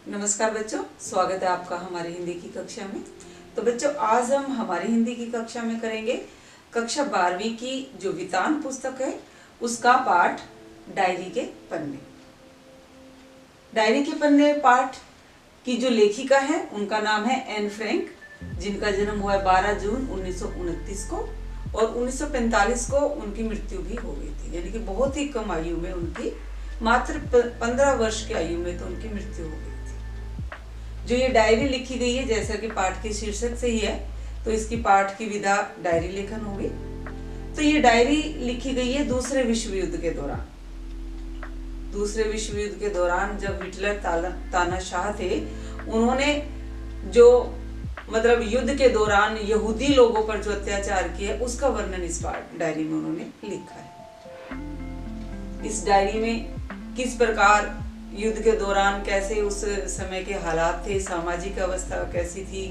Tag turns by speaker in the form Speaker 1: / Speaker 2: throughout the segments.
Speaker 1: नमस्कार बच्चों, स्वागत है आपका हमारी हिंदी की कक्षा में। तो बच्चों, आज हम हमारी हिंदी की कक्षा में करेंगे कक्षा 12वीं की जो वितान पुस्तक है उसका पाठ डायरी के पन्ने। डायरी के पन्ने पाठ की जो लेखिका है उनका नाम है एन फ्रैंक, जिनका जन्म हुआ है 12 जून 1929 को और 1945 को उनकी मृत्यु भी हो गई थी। यानी कि बहुत ही कम आयु में, उनकी मात्र 15 वर्ष की आयु में तो उनकी मृत्यु हो गई थी। जो ये डायरी लिखी गई है, जैसा कि पाठ के शीर्षक से ही है, तो इसकी पाठ की विधा डायरी लेखन होगी। तो ये डायरी लिखी गई है दूसरे विश्व युद्ध के दौरान। दूसरे विश्व युद्ध के दौरान जब हिटलर तानाशाह थे, उन्होंने जो मतलब युद्ध के दौरान यहूदी लोगों पर जो अत्याचार किया उसका वर्णन इस डायरी में उन्होंने लिखा है। इस डायरी में किस प्रकार युद्ध के दौरान कैसे उस समय के हालात थे, सामाजिक अवस्था कैसी थी,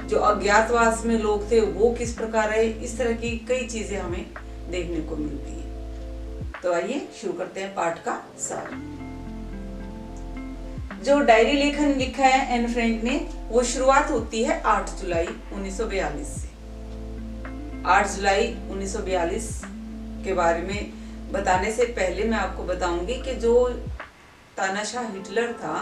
Speaker 1: जो अज्ञातवास में लोग थे वो किस प्रकार रहे, इस तरह की कई चीजें हमें देखने को मिलती है। तो आइए शुरू करते हैं पाठ का सार। जो डायरी लेखन लिखा है एन फ्रैंक ने, वो शुरुआत होती है 8 जुलाई 1942 से। 8 जुलाई 1942 के बारे में बताने से पहले मैं आपको बताऊंगी कि जो तानाशाह हिटलर था,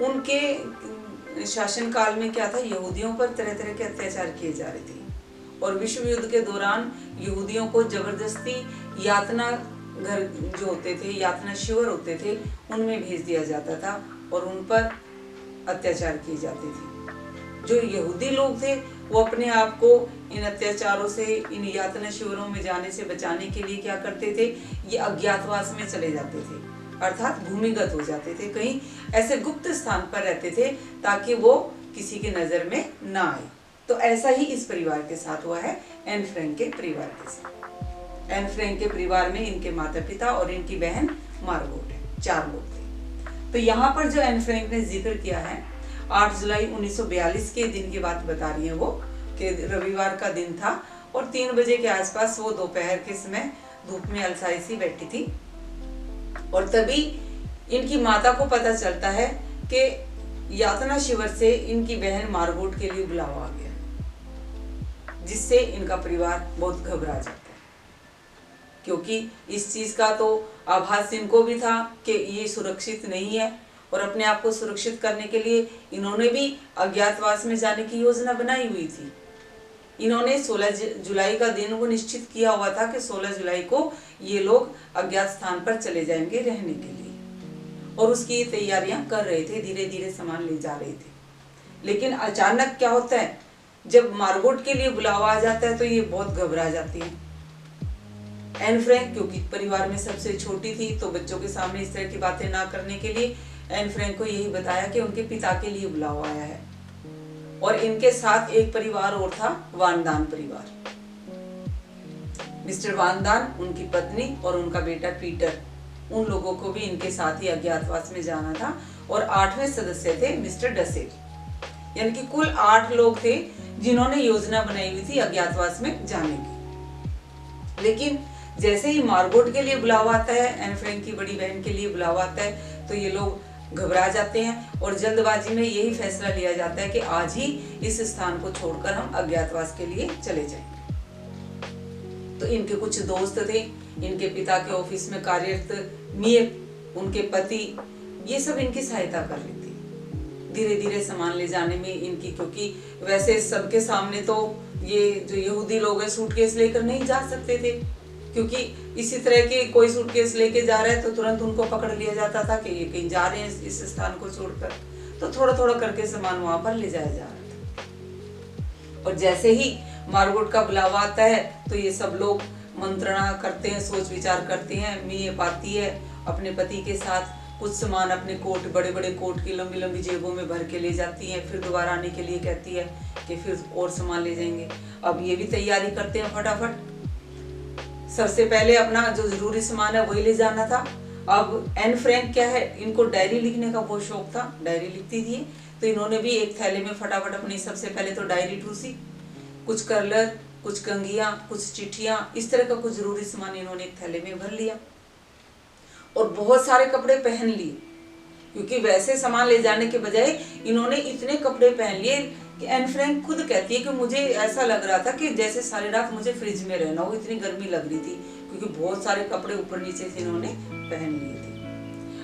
Speaker 1: उनके शासनकाल में क्या था, यहूदियों पर तरह तरह के अत्याचार किए जा रहे थे और विश्व युद्ध के दौरान यहूदियों को जबरदस्ती यातना घर जो होते थे, यातना शिविर होते थे, उनमें भेज दिया जाता था और उन पर अत्याचार किए जाते थे। जो यहूदी लोग थे वो अपने आप को इन अत्याचारों से, इन यातना शिविरों में जाने से बचाने के लिए क्या करते थे, ये अज्ञातवास में चले जाते थे, अर्थात भूमिगत हो जाते थे, कहीं ऐसे गुप्त स्थान पर रहते थे ताकि वो किसी की नजर में ना आए। तो ऐसा ही इस परिवार के साथ हुआ है, एन फ्रैंक के परिवार के साथ। एन फ्रैंक के परिवार में इनके माता पिता और इनकी बहन मार्गोट है, 4 लोग थे। तो यहाँ पर जो एन फ्रैंक ने जिक्र किया है 8 जुलाई 1942 के दिन की बात बता रही है वो, कि रविवार का दिन था और 3 बजे के आसपास वो दोपहर के समय धूप में अलसाई सी बैठी थी और तभी इनकी माता को पता चलता है कि यातना शिविर से इनकी बहन मार्गोट के लिए बुलावा आ गया, जिससे इनका परिवार बहुत घबरा जाता है, क्योंकि इस चीज का तो आभास इनको भी था कि ये सुरक्षित नहीं है और अपने आप को सुरक्षित करने के लिए इन्होंने भी अज्ञातवास में जाने की योजना बनाई हुई थी। इन्होंने 16 जुलाई का दिन वो निश्चित किया हुआ था कि 16 जुलाई को ये लोग अज्ञात स्थान पर चले जाएंगे रहने के लिए, और उसकी तैयारियां कर रहे थे, धीरे धीरे सामान ले जा रहे थे। लेकिन अचानक क्या होता है, जब मार्गोट के लिए बुलावा आ जाता है तो ये बहुत घबरा जाती है। एन फ्रैंक क्योंकि परिवार में सबसे छोटी थी, तो बच्चों के सामने इस तरह की बातें ना करने के लिए एन फ्रैंक को यही बताया कि उनके पिता के लिए बुलावा आया है। और इनके साथ एक परिवार और था, वानदान परिवार। मिस्टर वानदान, उनकी पत्नी और उनका बेटा पीटर, उन लोगों को भी इनके साथ ही अज्ञातवास में जाना था। और 8वें सदस्य थे मिस्टर डसेट। यानी कि कुल 8 लोग थे जिन्होंने योजना बनाई हुई थी अज्ञातवास में जाने की। लेकिन जैसे ही मार्गोट के लिए बुलावा आता है, एन फ्रैंक की बड़ी बहन के लिए बुलावा आता है, तो ये लोग घबरा जाते हैं और जल्दबाजी में यही फैसला लिया जाता है कि आज ही इस स्थान को छोड़कर हम अज्ञातवास के लिए चले जाएंगे। तो इनके कुछ दोस्त थे, इनके पिता के ऑफिस में कार्यरत मियप, उनके पति, ये सब इनकी सहायता कर रही थी धीरे धीरे सामान ले जाने में इनकी, क्योंकि वैसे सबके सामने तो ये जो यहूदी लोग हैं सूटकेस लेकर नहीं जा सकते थे, क्योंकि इसी तरह के कोई सूटकेस लेके जा रहे हैं तो तुरंत उनको पकड़ लिया जाता था कि ये कहीं जा रहे हैं इस स्थान को छोड़कर। तो थोड़ा थोड़ा करके सामान वहां पर ले जाया जा रहा था। और जैसे ही मार्गोट का बुलावा आता है तो ये सब लोग मंत्रणा करते हैं, सोच विचार करते हैं। मियप आती है अपने पति के साथ, कुछ सामान अपने कोट, बड़े बड़े कोट की लंबी लंबी जेबों में भर के ले जाती है, फिर दोबारा आने के लिए कहती है कि फिर और सामान ले जाएंगे। अब ये भी तैयारी करते हैं फटाफट। सबसे पहले अपना जो जरूरी सामान है वही ले जाना था। अब एन फ्रैंक क्या है, इनको डायरी लिखने का बहुत शौक था, डायरी लिखती थी, तो इन्होंने भी एक थैले में फटाफट अपनी सबसे पहले तो डायरी ठूसी, कुछ कलर, कुछ कंघियां, कुछ चिट्ठियां, इस तरह का कुछ जरूरी सामान इन्होंने एक थैले में भर लिया और बहुत सारे कपड़े पहन लिए। क्योंकि वैसे सामान ले जाने के बजाय इन्होंने इतने कपड़े पहन लिए कि एन फ्रैंक खुद कहती है कि मुझे ऐसा लग रहा था कि जैसे सारी रात मुझे फ्रिज में रहना हो, इतनी गर्मी लग रही थी, क्योंकि बहुत सारे कपड़े ऊपर नीचे से इन्होंने पहन लिए थे।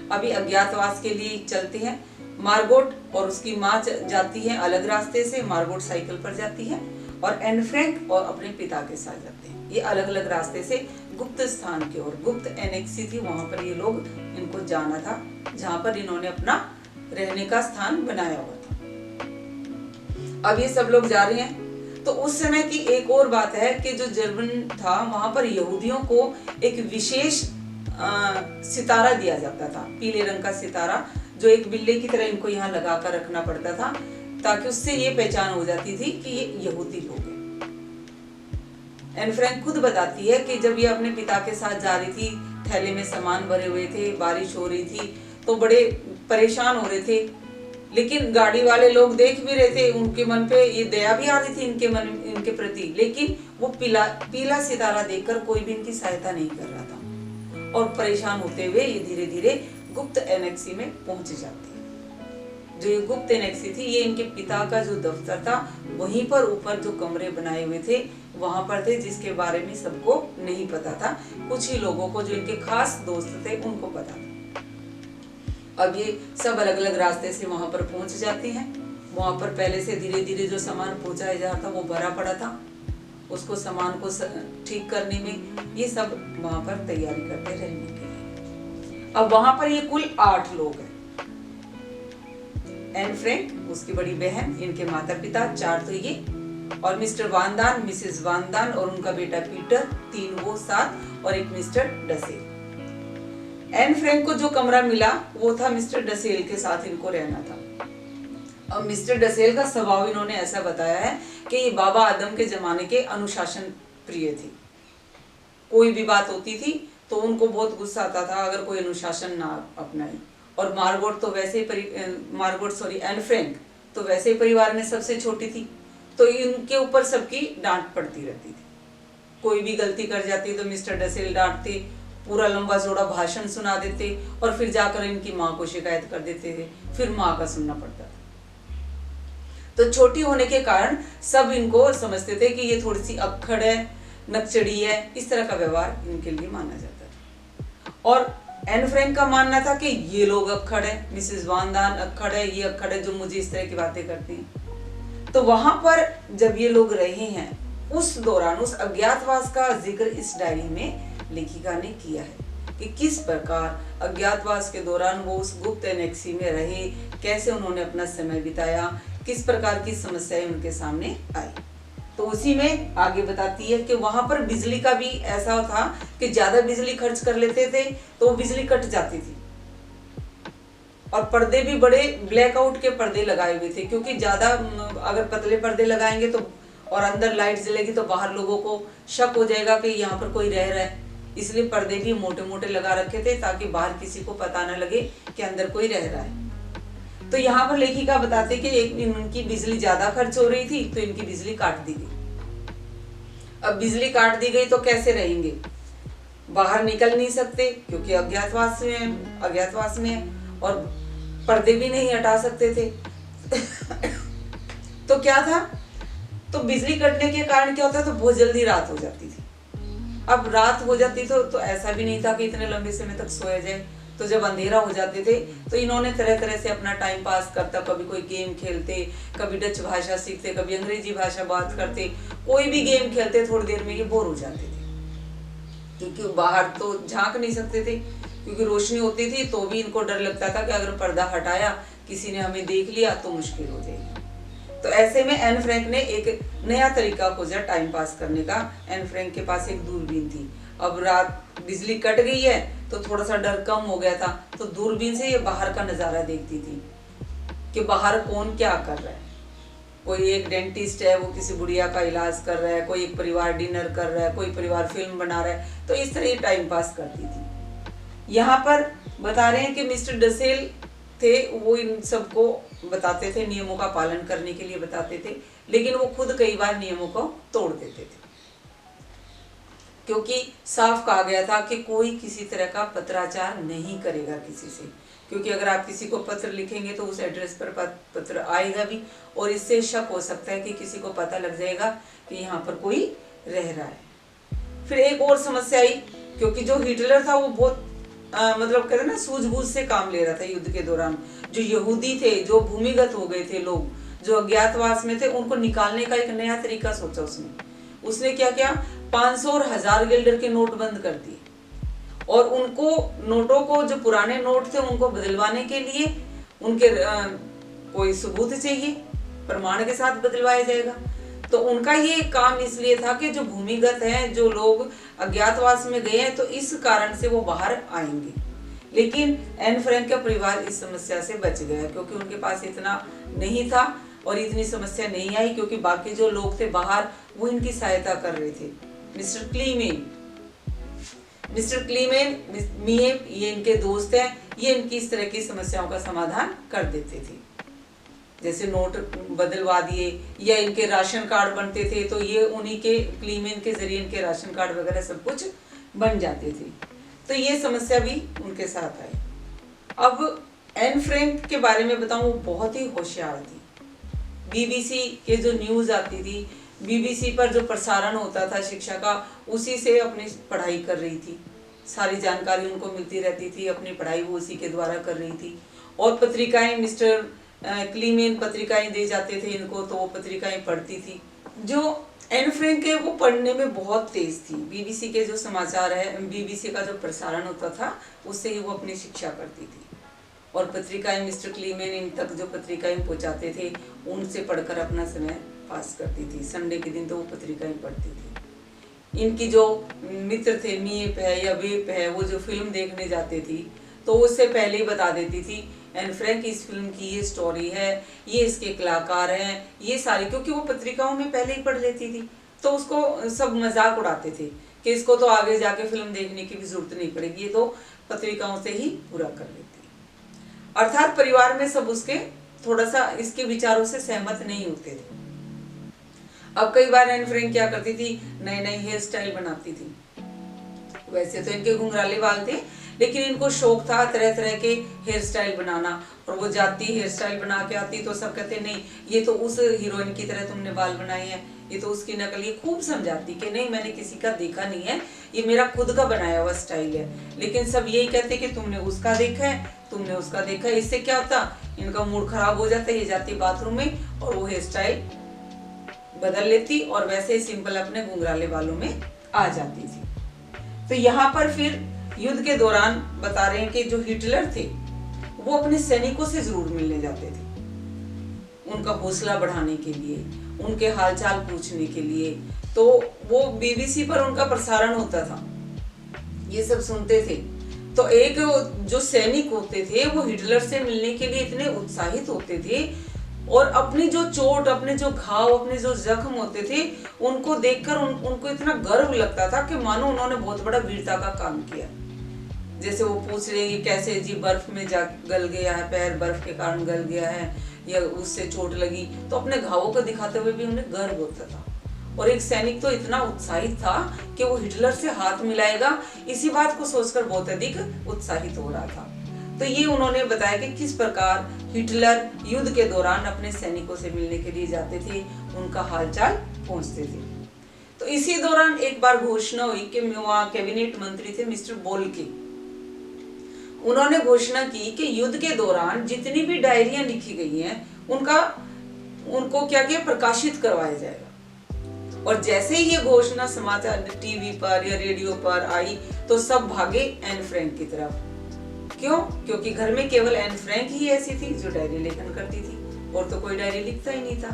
Speaker 1: अभी अज्ञातवास के लिए चलते हैं। मार्गोट और उसकी माँ जाती है अलग रास्ते से, मार्गोट साइकिल पर जाती है और एन फ्रैंक और अपने पिता के साथ जाते हैं। ये अलग अलग रास्ते से गुप्त स्थान की ओर, गुप्त एनेक्सी थी, वहां पर ये लोग, इनको जाना था जहां पर इन्होंने अपना रहने का स्थान बनाया हुआ था। अब ये सब लोग जा रहे हैं। तो उस समय की एक और बात है कि जो जर्मन था वहां पर यहूदियों को एक विशेष सितारा दिया जाता था, पीले रंग का सितारा, जो एक बिल्ले की तरह इनको यहाँ लगा कर रखना पड़ता था, ताकि उससे ये पहचान हो जाती थी कि ये यहूदी लोग हैं। एन फ्रैंक खुद बताती है कि जब ये अपने पिता के साथ जा रही थी, थैले में सामान भरे हुए थे, बारिश हो रही थी, तो बड़े परेशान हो रहे थे, लेकिन गाड़ी वाले लोग देख भी रहे थे, उनके मन पे ये दया भी आ रही थी इनके प्रति, लेकिन वो पीला सितारा देखकर कोई भी इनकी सहायता नहीं कर रहा था। और परेशान होते हुए ये धीरे धीरे गुप्त एनेक्सी में पहुंच जाती है। जो ये गुप्त एनेक्सी थी, ये इनके पिता का जो दफ्तर था, वहीं पर ऊपर जो कमरे बनाए हुए थे वहां पर थे, जिसके बारे में सबको नहीं पता था, कुछ ही लोगों को, जो इनके खास दोस्त थे, उनको पता था। अब ये सब अलग अलग रास्ते से वहां पर पहुंच जाते हैं। वहां पर पहले से धीरे धीरे जो सामान पहुंचाया जा रहा था वो भरा पड़ा था, उसको सामान को ठीक करने में ये सब वहां पर तैयारी करते रहने के लिए। अब वहां पर ये कुल 8 लोग हैं। एन फ्रैंक, उसकी बड़ी बहन, इनके माता पिता, 4 तो ये, और मिस्टर वानदान, मिसेस वानदान और उनका बेटा पीटर, 3 वो साथ, और एक मिस्टर डसेल। एन फ्रैंक को जो कमरा मिला वो था मिस्टर डसेल के साथ इनको रहना था। अब मिस्टर डसेल का स्वभाव इन्होंने ऐसा बताया है कि ये बाबा आदम के जमाने के अनुशासन प्रिय थे। कोई भी बात होती थी तो उनको बहुत गुस्सा आता था अगर कोई अनुशासन ना अपनाए। और एन फ्रैंक तो वैसे ही परिवार में सबसे छोटी थी, तो इनके ऊपर सबकी डांट पड़ती रहती थी। कोई भी गलती कर जाती तो मिस्टर डसेल डांटते, पूरा लंबा चौड़ा भाषण सुना देते और फिर जाकर इनकी माँ को शिकायत कर देते थे, फिर माँ का सुनना पड़ता था। तो छोटी होने के कारण सब इनको समझते थे कि ये थोड़ी सी अक्खड़ है, नकचड़ी है, इस तरह का व्यवहार इनके लिए माना जाता था। और एन फ्रैंक का मानना था कि ये लोग अक्खड़ है, मिसेस वानदान अक्खड़ है, ये अक्खड़ है जो मुझे इस तरह की बातें करती हैं। तो वहां पर जब ये लोग रहे हैं, उस दौरान उस अज्ञातवास का जिक्र इस डायरी में लेखिका ने किया है कि किस प्रकार अज्ञातवास के दौरान वो उस गुप्त एनेक्सी में रहे, कैसे उन्होंने अपना समय बिताया, किस प्रकार की समस्याएं उनके सामने आई। तो उसी में आगे बताती है कि वहां पर बिजली का भी ऐसा था कि ज्यादा बिजली खर्च कर लेते थे तो वो बिजली कट जाती थी, और पर्दे भी बड़े ब्लैकआउट के पर्दे लगाए हुए थे, क्योंकि ज्यादा अगर पतले पर्दे लगाएंगे तो और अंदर लाइट जलेगी तो बाहर लोगों को शक हो जाएगा कि यहाँ पर कोई रह रहा है, इसलिए पर्दे भी मोटे मोटे लगा रखे थे ताकि बाहर किसी को पता न लगे कि अंदर कोई रह रहा है। तो यहाँ पर लेखिका बताते कि एक दिन उनकी बिजली ज्यादा खर्च हो रही थी तो इनकी बिजली काट दी गई। अब बिजली काट दी गई तो कैसे रहेंगे, बाहर निकल नहीं सकते क्योंकि अज्ञातवास में है, और पर्दे भी नहीं हटा सकते थे। तो क्या था, तो बिजली कटने के कारण क्या होता, तो बहुत जल्दी रात हो जाती थी। अब रात हो जाती तो ऐसा भी नहीं था कि इतने लंबे समय तक सोया जाए। तो जब अंधेरा हो जाते थे तो इन्होंने तरह तरह से अपना टाइम पास करता, कभी कोई गेम खेलते, कभी डच भाषा सीखते, कभी अंग्रेजी भाषा बात करते, कोई भी गेम खेलते, थोड़ी देर में ये बोर हो जाते थे, क्योंकि बाहर तो झांक नहीं सकते थे, क्योंकि रोशनी होती थी तो भी इनको डर लगता था कि अगर पर्दा हटाया किसी ने हमें देख लिया तो मुश्किल हो जाएगी। तो ऐसे में एन फ्रैंक ने एक नया तरीका खोजा टाइम पास करने का। एन फ्रैंक के पास एक दूरबीन थी। अब रात बिजली कट गई है तो थोड़ा सा डर कम हो गया था, तो दूरबीन से ये बाहर का नजारा देखती थी कि बाहर कौन क्या कर रहा है। कोई एक डेंटिस्ट है, वो किसी बुढ़िया का इलाज कर रहा है, कोई एक परिवार डिनर कर रहा है, कोई परिवार फिल्म बना रहा है, तो इस तरह ये टाइम पास करती थी। यहाँ पर बता रहे हैं कि मिस्टर डसेल थे, वो इन सबको बताते थे, नियमों का पालन करने के लिए बताते थे, लेकिन वो खुद कई बार नियमों को तोड़ देते थे, क्योंकि साफ कहा गया था कि कोई किसी तरह का पत्राचार नहीं करेगा किसी से, क्योंकि अगर आप किसी को पत्र लिखेंगे तो उस एड्रेस पर पत्र आएगा भी, और इससे शक हो सकता है कि किसी को पता लग जाएगा कि यहाँ पर कोई रह रहा है। फिर एक और समस्या आई, क्योंकि जो हिटलर था वो बहुत मतलब कहते ना सूझबूझ से काम ले रहा था युद्ध के दौरान। जो यहूदी थे, जो भूमिगत हो गए थे लोग, जो अज्ञातवास में थे, उनको निकालने का एक नया तरीका सोचा उसने क्या किया, 500 और 1000 गिल्डर के नोट बंद कर दिए, और उनको नोटों को, जो पुराने नोट थे उनको बदलवाने के लिए उनके कोई सबूत चाहिए, प्रमाण के साथ बदलवाया जाएगा। तो उनका ये काम इसलिए था कि जो भूमिगत हैं, जो लोग अज्ञातवास में गए हैं, तो इस कारण से वो बाहर आएंगे। लेकिन एन फ्रैंक का परिवार इस समस्या से बच गया, क्योंकि उनके पास इतना नहीं था और इतनी समस्या नहीं आई, क्योंकि बाकी जो लोग थे बाहर वो इनकी सहायता कर रहे थे। मिस्टर क्लीमेन मिएप, ये इनके दोस्त हैं, ये इनकी इस तरह की समस्याओं का समाधान कर देते थे। जैसे नोट बदलवा दिए, या इनके राशन कार्ड बनते थे तो ये उन्हीं के क्लीमेन के जरिए इनके राशन कार्ड वगैरह सब कुछ बन जाते थे। तो ये समस्या भी उनके साथ आई। अब एन फ्रैंक के बारे में बताऊं, वो बहुत ही होशियार थी। बीबीसी के जो न्यूज आती थी, बीबीसी पर जो प्रसारण होता था शिक्षा का, उसी से अपनी पढ़ाई कर रही थी, सारी जानकारी उनको मिलती रहती थी, अपनी पढ़ाई वो उसी के द्वारा कर रही थी। और पत्रिकाएं, मिस्टर क्लीमेन पत्रिकाएं दे जाते थे इनको, तो वो पत्रिकाएं पढ़ती थी। जो एन फ्रैंक है वो पढ़ने में बहुत तेज थी। बीबीसी के जो समाचार है, बीबीसी का जो प्रसारण होता था, उससे ही वो अपनी शिक्षा करती थी। और पत्रिकाएं मिस्टर क्लीमेन इन तक जो पत्रिकाएं पहुंचाते थे, उनसे पढ़कर अपना समय पास करती थी। संडे के दिन तो वो पत्रिकाएं पढ़ती थी। इनकी जो मित्र थे, मिएप है या वेप है, वो जो फिल्म देखने जाते थी तो उससे पहले ही बता देती थी, एन फ्रैंक इस फिल्म की ये स्टोरी है, ये इसके कलाकार हैं, ये सारी, क्योंकि वो पत्रिकाओं में पहले ही पढ़ लेती थी। तो उसको सब मजाक उड़ाते थे कि इसको तो आगे जाके फिल्म देखने की भी जरूरत नहीं पड़ेगी, ये तो पत्रिकाओं से ही पूरा कर लेती। अर्थात परिवार में सब उसके थोड़ा सा इसके विचारों से सहमत नहीं होते थे। अब कई बार एन फ्रैंक क्या करती थी, नए नए हेयर स्टाइल बनाती थी। वैसे तो इनके घुंघराले बाल थे, लेकिन इनको शौक था तरह तरह के हेयर स्टाइल बनाना। और वो जाती हेयर स्टाइल बना के आती तो सब कहते नहीं, ये तो उस हीरोइन की तरह तुमने बाल बनाए हैं, ये तो उसकी नकल। ये खूब समझाती कि नहीं, मैंने किसी का देखा नहीं है, ये मेरा खुद का बनाया हुआ स्टाइल है। लेकिन सब यही कहते कि तुमने उसका देखा है, तुमने उसका देखा है। इससे क्या होता, इनका मूड खराब हो जाता है। ये जाती बाथरूम में और वो हेयर स्टाइल बदल लेती और वैसे ही सिंपल अपने घुंघराले बालों में आ जाती थी। तो यहाँ पर फिर युद्ध के दौरान बता रहे हैं कि जो हिटलर थे वो अपने सैनिकों से जरूर मिलने जाते थे, उनका हौसला बढ़ाने के लिए, उनके हालचाल पूछने के लिए। तो वो बीबीसी पर उनका प्रसारण होता था, ये सब सुनते थे। तो एक जो सैनिक होते थे वो हिटलर से मिलने के लिए इतने उत्साहित होते थे, और अपनी जो चोट, अपने जो घाव, अपने जो जख्म होते थे, उनको देखकर उनको इतना गर्व लगता था कि मानो उन्होंने बहुत बड़ा वीरता का काम किया। जैसे वो पूछ रहे हैं कैसे जी बर्फ में जा गल गया है, पैर बर्फ के कारण गल गया है, या उससे चोट लगी, तो अपने घावों को दिखाते हुए भी उन्हें गर्व होता था। और एक सैनिक तो इतना उत्साहित था कि वो हिटलर से हाथ मिलाएगा, इसी बात को सोचकर बहुत अधिक उत्साहित हो रहा था। तो ये उन्होंने बताया कि किस प्रकार हिटलर युद्ध के दौरान अपने सैनिकों से मिलने के लिए जाते थे, उनका हालचाल पूछते थे। तो इसी दौरान एक बार घोषणा हुई कि वहां कैबिनेट मंत्री थे मिस्टर बोल्के, उन्होंने घोषणा की कि युद्ध के दौरान जितनी भी डायरियां लिखी गई हैं उनको क्या किया, प्रकाशित करवाया जाएगा। और जैसे ही ये घोषणा समाचार टीवी पर या रेडियो पर आई तो सब भागे एन फ्रैंक की तरफ। क्यों? क्योंकि घर में केवल एन फ्रैंक ही ऐसी थी जो डायरी लेखन करती थी, और तो कोई डायरी लिखता ही नहीं था।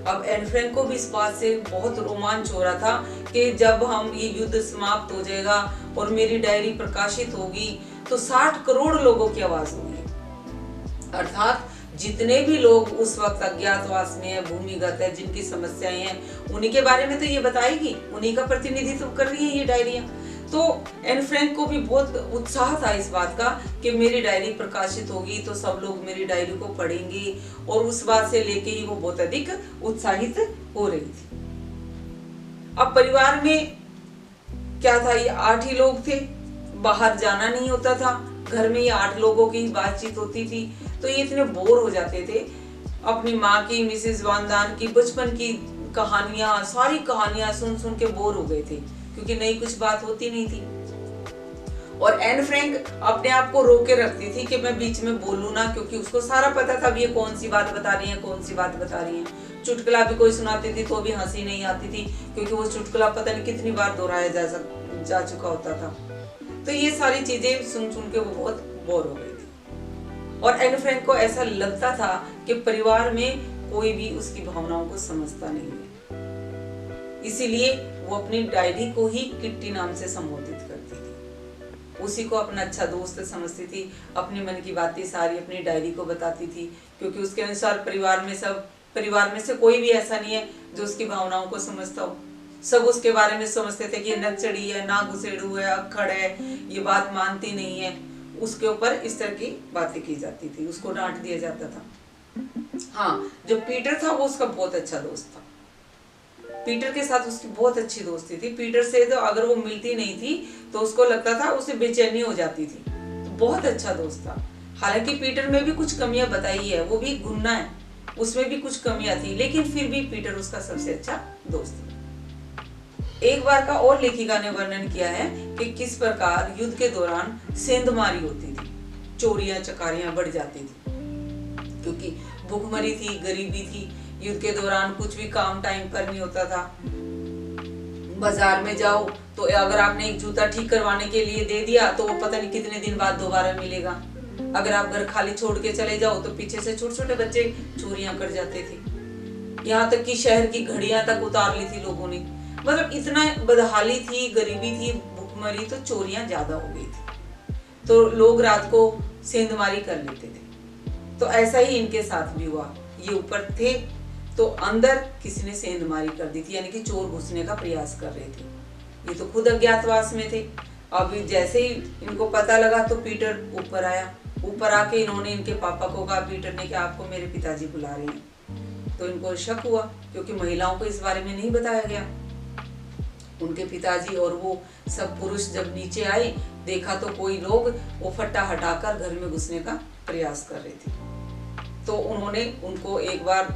Speaker 1: अब एन फ्रैंक को भी इस बात से बहुत रोमांच हो रहा था कि जब हम ये युद्ध समाप्त हो जाएगा और मेरी डायरी प्रकाशित होगी तो 60 करोड़ लोगों की आवाज होगी। अर्थात जितने भी लोग उस वक्त अज्ञातवास में है, भूमिगत है, जिनकी समस्याएं हैं, उन्हीं के बारे में तो ये बताएगी, उन्हीं का प्रतिनिधित्व कर रही है ये डायरियां। तो एन फ्रैंक को भी बहुत उत्साह था इस बात का कि मेरी डायरी प्रकाशित होगी तो सब लोग मेरी डायरी को पढ़ेंगे, और उस बात से लेके ही वो बहुत अधिक उत्साहित हो रही थी। अब परिवार में क्या था, ये 8 ही लोग थे, बाहर जाना नहीं होता था, घर में ये 8 लोगों की बातचीत होती थी, तो ये इतने बोर हो जाते थे। अपनी माँ की, मिसेस वानदान की बचपन की कहानियां, सारी कहानियां सुन सुन के बोर हो गए थे, क्योंकि नई कुछ बात होती नहीं थी। और एन फ्रैंक अपने आप को रोके रखती थी कि मैं बीच में बोलूं ना, क्योंकि उसको सारा पता था ये कौन सी बात बता रही है, कौन सी बात बता रही है। चुटकुला भी कोई सुनाती थी तो भी हंसी नहीं आती थी, क्योंकि वो चुटकुला पता नहीं कितनी बार दोहराया जा चुका होता था। तो ये सारी चीजें सुन सुन के वो बहुत बोर हो गई थी। और एन फ्रैंक को ऐसा लगता था कि परिवार में कोई भी उसकी भावनाओं को समझता नहीं है, इसीलिए वो अपनी डायरी को ही किट्टी नाम से संबोधित करती थी। उसी को अपना अच्छा दोस्त समझती थी, अपने मन की बातें सारी अपनी डायरी को बताती थी, क्योंकि उसके अनुसार परिवार में से कोई भी ऐसा नहीं है जो उसकी भावनाओं को समझता हो। सब उसके बारे में समझते थे कि नकचड़ी है, ना घुसेड़ू है, अक्खड़ है, ये बात मानती नहीं है। उसके ऊपर इस तरह की बातें की जाती थी, उसको डांट दिया जाता था। हाँ, जो पीटर था वो उसका बहुत अच्छा दोस्त था। पीटर के साथ उसकी बहुत अच्छी दोस्ती थी। पीटर से तो अगर वो मिलती नहीं थी तो उसको लगता था उसे बेचैनी हो जाती थी। तो बहुत अच्छा दोस्त था। हालांकि पीटर में भी कुछ कमियां बताई है, वो भी गुन्ना है, उसमें भी कुछ कमियां थी, लेकिन फिर भी पीटर उसका सबसे अच्छा दोस्त था। एक बार का और लेखिका ने वर्णन किया है कि किस प्रकार युद्ध के दौरान सेंधमारी होती थी, चोरियां चकारियां बढ़ जाती थी, क्योंकि भूखमरी थी, गरीबी थी। युद्ध के दौरान कुछ भी काम टाइम पर नहीं होता था। बाजार में जाओ तो अगर आपने एक जूता ठीक करवाने के लिए दे दिया तो वो पता नहीं कितने दिन बाद दोबारा मिलेगा। अगर आप घर खाली छोड़ के चले जाओ तो पीछे से छोटे छोटे बच्चे चोरियां कर जाते थे। यहाँ तक कि शहर की घड़ियां तक उतार ली थी लोगों ने। मतलब इतना बदहाली थी, गरीबी थी, भूखमरी, तो चोरियां ज्यादा हो गई थी, तो लोग रात को सेंधमारी कर लेते थे। तो ऐसा ही इनके साथ भी हुआ। ये ऊपर थे तो अंदर किसी ने सेंधमारी कर दी थी, यानी कि चोर घुसने का प्रयास कर रहे थे। ये तो खुद अज्ञातवास में थे। अब जैसे ही इनको पता लगा तो पीटर ऊपर आया। ऊपर आके इन्होंने इनके पापा को कहा, पीटर ने, कि आपको मेरे पिताजी बुला रहे हैं। तो इनको शक हुआ, क्योंकि महिलाओं को इस बारे में नहीं बताया गया। उनके पिताजी और वो सब पुरुष जब नीचे आए, देखा तो कोई लोग वो फट्टा हटाकर घर में घुसने का प्रयास कर रहे थे। तो उन्होंने उनको एक बार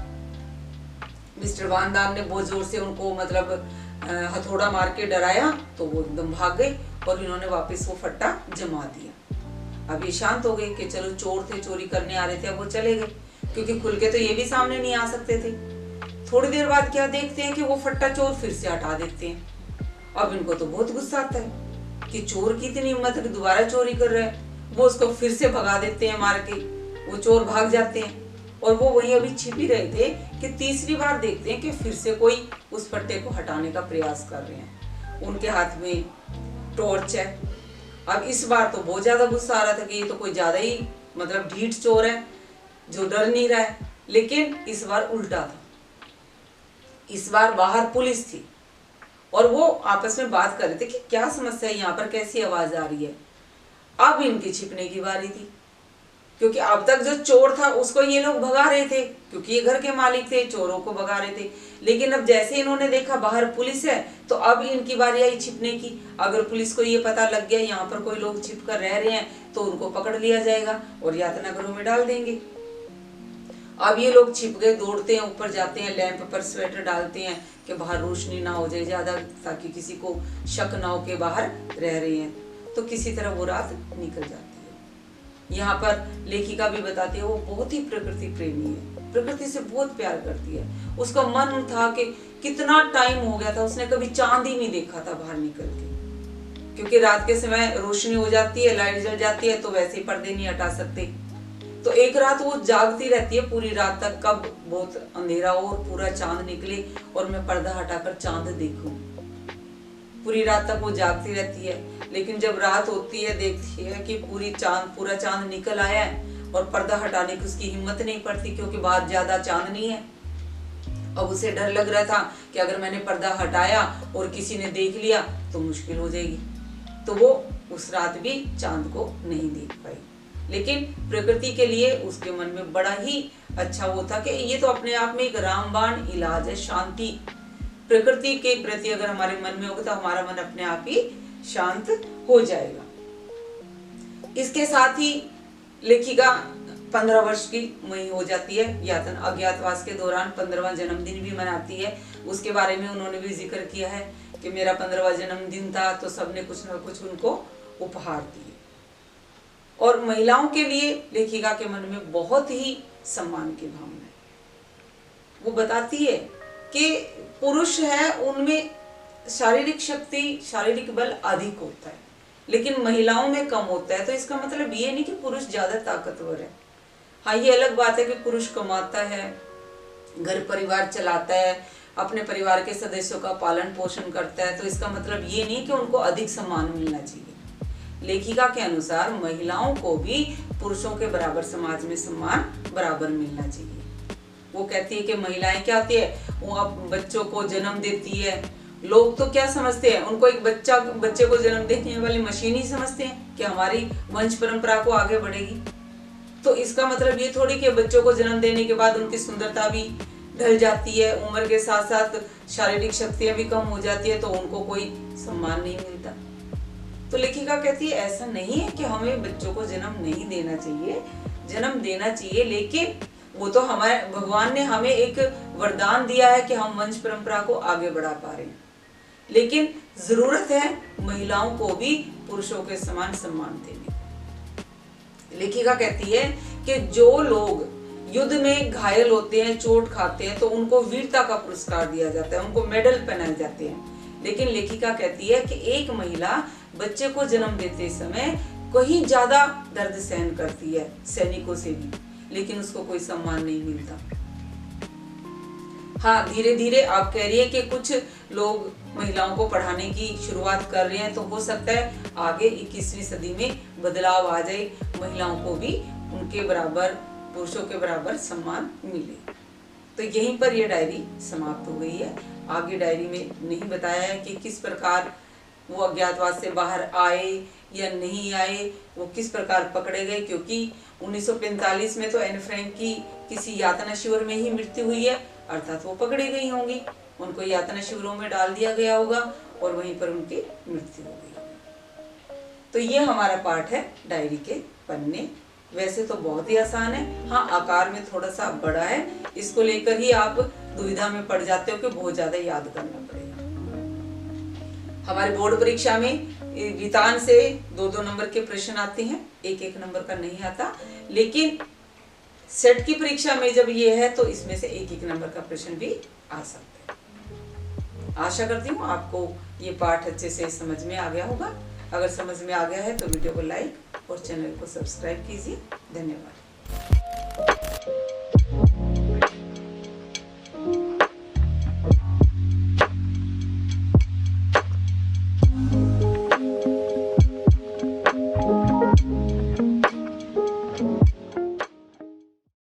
Speaker 1: मिस्टर वानदान ने बहुत जोर से उनको हथौड़ा मार के डराया, तो वो एकदम भाग गए और इन्होंने वापस वो फट्टा जमा दिया। अब ये शांत हो गए कि चलो चोर थे, चोरी करने आ रहे थे, अब वो चले गए, क्योंकि खुल के तो ये भी सामने नहीं आ सकते थे। थोड़ी देर बाद क्या देखते हैं कि वो फट्टा चोर फिर से हटा देते हैं। अब इनको तो बहुत गुस्सा आता है कि चोर की इतनी हिम्मत है कि दोबारा चोरी कर रहे हैं। वो उसको फिर से भगा देते हैं मार के, वो चोर भाग जाते हैं। और वो वहीं अभी छिप ही रहे थे कि तीसरी बार देखते हैं कि फिर से कोई उस फट्टे को हटाने का प्रयास कर रहे हैं। उनके हाथ में टॉर्च है। अब इस बार तो बहुत ज्यादा गुस्सा आ रहा था कि ये तो कोई ज्यादा ही ढीठ चोर है जो डर नहीं रहा है। लेकिन इस बार उल्टा था। इस बार बाहर पुलिस थी और वो आपस में बात कर रहे थे कि क्या समस्या है, यहाँ पर कैसी आवाज आ रही है। अब इनकी छिपने की बारी थी, क्योंकि अब तक जो चोर था उसको ये लोग भगा रहे थे, क्योंकि ये घर के मालिक थे, चोरों को भगा रहे थे। लेकिन अब जैसे इन्होंने देखा बाहर पुलिस है, तो अब इनकी बारी आई छिपने की। अगर पुलिस को ये पता लग गया यहाँ पर कोई लोग छिप कर रह रहे हैं तो उनको पकड़ लिया जाएगा और यातना घरों में डाल देंगे। अब ये लोग छिप गए, दौड़ते हैं, ऊपर जाते हैं, लैंप पर स्वेटर डालते हैं कि बाहर रोशनी ना हो जाए ज्यादा, ताकि किसी को शक ना हो के बाहर रह रहे हैं। तो किसी तरह वो रात निकल जाती है। यहाँ पर लेखिका भी बताती है वो बहुत ही प्रकृति प्रेमी है, प्रकृति से बहुत प्यार करती है। उसका मन था कि कितना टाइम हो गया था उसने कभी चांद ही नहीं देखा था बाहर निकल के, क्योंकि रात के समय रोशनी हो जाती है, लाइट जल जाती है, तो वैसे ही पर्दे नहीं हटा सकते। तो एक रात वो जागती रहती है पूरी रात तक, कब बहुत अंधेरा हो और पूरा चांद निकले और मैं पर्दा हटाकर चांद देखूं। पूरी रात तक वो जागती रहती है, लेकिन जब रात होती है देखती है कि पूरा चांद निकल आया है और पर्दा हटाने की उसकी हिम्मत नहीं पड़ती, क्योंकि बाहर ज्यादा चांद नहीं है। अब उसे डर लग रहा था कि अगर मैंने पर्दा हटाया और किसी ने देख लिया तो मुश्किल हो जाएगी। तो वो उस रात भी चांद को नहीं देख पाई। लेकिन प्रकृति के लिए उसके मन में बड़ा ही अच्छा वो था कि ये तो अपने आप में एक रामबाण इलाज है, शांति। प्रकृति के प्रति अगर हमारे मन में होगा तो हमारा मन अपने आप ही शांत हो जाएगा। इसके साथ ही लेखिका 15 वर्ष की वही हो जाती है। यातना अज्ञातवास के दौरान 15वां जन्मदिन भी मनाती है। उसके बारे में उन्होंने भी जिक्र किया है कि मेरा 15वां जन्मदिन था तो सबने कुछ न कुछ उनको उपहार दिए। और महिलाओं के लिए लेखिका के मन में बहुत ही सम्मान की भावना है। वो बताती है कि पुरुष है उनमें शारीरिक शक्ति, शारीरिक बल अधिक होता है, लेकिन महिलाओं में कम होता है। तो इसका मतलब ये नहीं कि पुरुष ज्यादा ताकतवर है। हाँ, ये अलग बात है कि पुरुष कमाता है, घर परिवार चलाता है, अपने परिवार के सदस्यों का पालन पोषण करता है, तो इसका मतलब ये नहीं कि उनको अधिक सम्मान मिलना चाहिए। लेखिका के अनुसार महिलाओं को भी पुरुषों के बराबर समाज में सम्मान बराबर मिलना चाहिए। वो कहती है कि महिलाएं क्या होती है, वो अब बच्चों को जन्म देती है। लोग तो क्या समझते हैं, उनको एक बच्चे को जन्म देने वाली मशीन ही समझते हैं कि हमारी वंश परंपरा को आगे बढ़ेगी। तो इसका मतलब ये थोड़ी कि बच्चों को जन्म देने के बाद उनकी सुंदरता भी ढल जाती है, उम्र के साथ साथ शारीरिक शक्तियां भी कम हो जाती है, तो उनको कोई सम्मान नहीं मिलता। तो लेखिका कहती है ऐसा नहीं है कि हमें बच्चों को जन्म नहीं देना चाहिए, जन्म देना चाहिए, लेकिन वो तो हमारे भगवान ने हमें एक वरदान दिया है कि हम वंश परंपरा को आगे बढ़ा पा रहे हैं। लेकिन जरूरत है महिलाओं को भी पुरुषों के समान सम्मान देने। लेखिका कहती है कि जो लोग युद्ध में घायल होते हैं, चोट खाते हैं, तो उनको वीरता का पुरस्कार दिया जाता है, उनको मेडल पहनाए जाते हैं। लेकिन लेखिका कहती है कि एक महिला बच्चे को जन्म देते समय कहीं ज्यादा दर्द सहन करती है सैनिकों से भी, लेकिन उसको कोई सम्मान नहीं मिलता। हाँ, धीरे धीरे आप कह रही है कि कुछ लोग महिलाओं को पढ़ाने की शुरुआत कर रहे हैं, तो हो सकता है आगे 21वीं सदी में बदलाव आ जाए, महिलाओं को भी उनके बराबर, पुरुषों के बराबर सम्मान मिले। तो यहीं पर यह डायरी समाप्त हो गई है। आगे डायरी में नहीं बताया है कि किस प्रकार वो अज्ञातवास से बाहर आए या नहीं आए, वो किस प्रकार पकड़े गए, क्योंकि 1945 में तो एन फ्रैंक की किसी यातना शिविर में ही मृत्यु हुई है, अर्थात वो पकड़ी गई होंगी, उनको यातना शिविरों में डाल दिया गया होगा और वहीं पर उनकी मृत्यु हो गई। तो ये हमारा पाठ है डायरी के पन्ने। वैसे तो बहुत ही आसान है, हाँ आकार में थोड़ा सा बड़ा है, इसको लेकर ही आप दुविधा में पड़ जाते हो कि बहुत ज्यादा याद करना पड़ेगा। हमारे बोर्ड परीक्षा में वितान से 2-2 नंबर के प्रश्न आते हैं, 1-1 नंबर का नहीं आता, लेकिन सेट की परीक्षा में जब ये है तो इसमें से 1-1 नंबर का प्रश्न भी आ सकता है। आशा करती हूँ आपको ये पाठ अच्छे से समझ में आ गया होगा। अगर समझ में आ गया है तो वीडियो को लाइक और चैनल को सब्सक्राइब कीजिए। धन्यवाद।